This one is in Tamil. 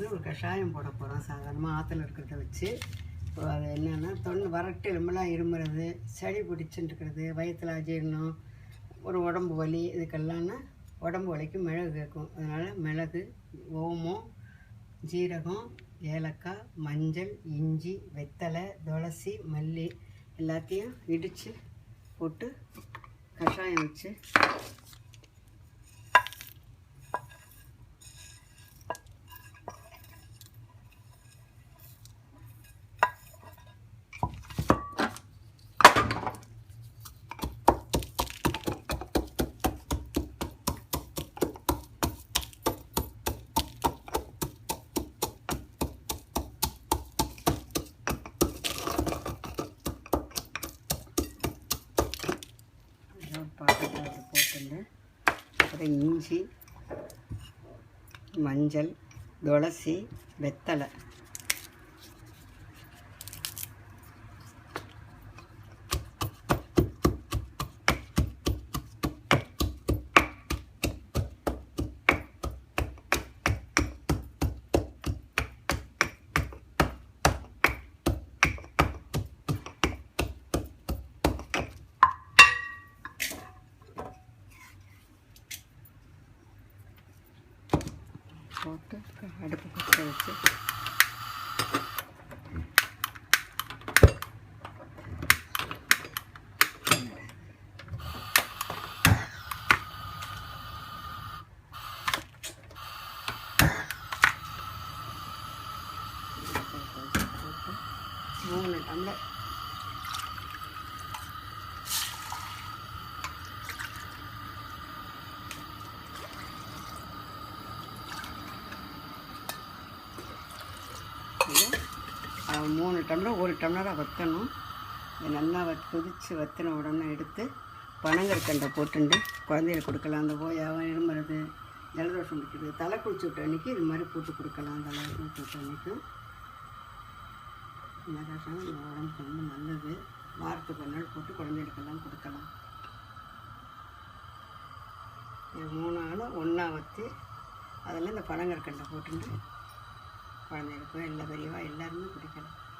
பார்த்திங்கன்னா ஒரு கஷாயம் போட போகிறோம். சாதாரணமாக ஆற்றுல இருக்கிறத வச்சு. இப்போ அது என்னென்னா வறட்டு எலும்பெல்லாம் இருமுறது, சளி பிடிச்சுட்டு இருக்கிறது, வயிற்றில் அஜீரணம், ஒரு உடம்பு வலி, இதுக்கெல்லாம்னா உடம்பு வலிக்கு மிளகு கேட்கும். அதனால் மிளகு, ஓமம், ஜீரகம், ஏலக்காய், மஞ்சள், இஞ்சி, வெத்தலை, துளசி, மல்லி எல்லாத்தையும் இடித்து போட்டு கஷாயம் வச்சு பாக்கெட்டில் போட்டுண்டு அப்புறம் இஞ்சி, மஞ்சள், துளசி, வெத்தலை போட்டு அடுப்பு பற்ற வச்சு மூணு டம்ளர் மூணு டம்ளர் ஒரு டம்ளராக வற்றணும். இது நல்லா கொதித்து வற்றின உடனே எடுத்து பனங்கற்கண்டை போட்டுண்டு குழந்தைகளுக்கு கொடுக்கலாம். அந்த ஓயாவும் இருமுறது, ஜலதோஷம் பிடிக்குது, தலை குளிச்சு விட்ட அன்றைக்கி இது மாதிரி போட்டு கொடுக்கலாம். தலை குளிச்சு விட்ட அன்றைக்கும் இந்த கஷாயம் இந்த உடம்புக்கு ரொம்ப நல்லது. வாரத்துக்கு ஒரு நாள் போட்டு குழந்தைகளுக்கெல்லாம் கொடுக்கலாம். இது 3 நாளும் ஒன்றா வச்சு அதில் இந்த பனங்கற்கண்டை போட்டுட்டு குழந்தைகளுக்கும் எல்லா பெரியவா எல்லாருமே குடிக்கலாம்.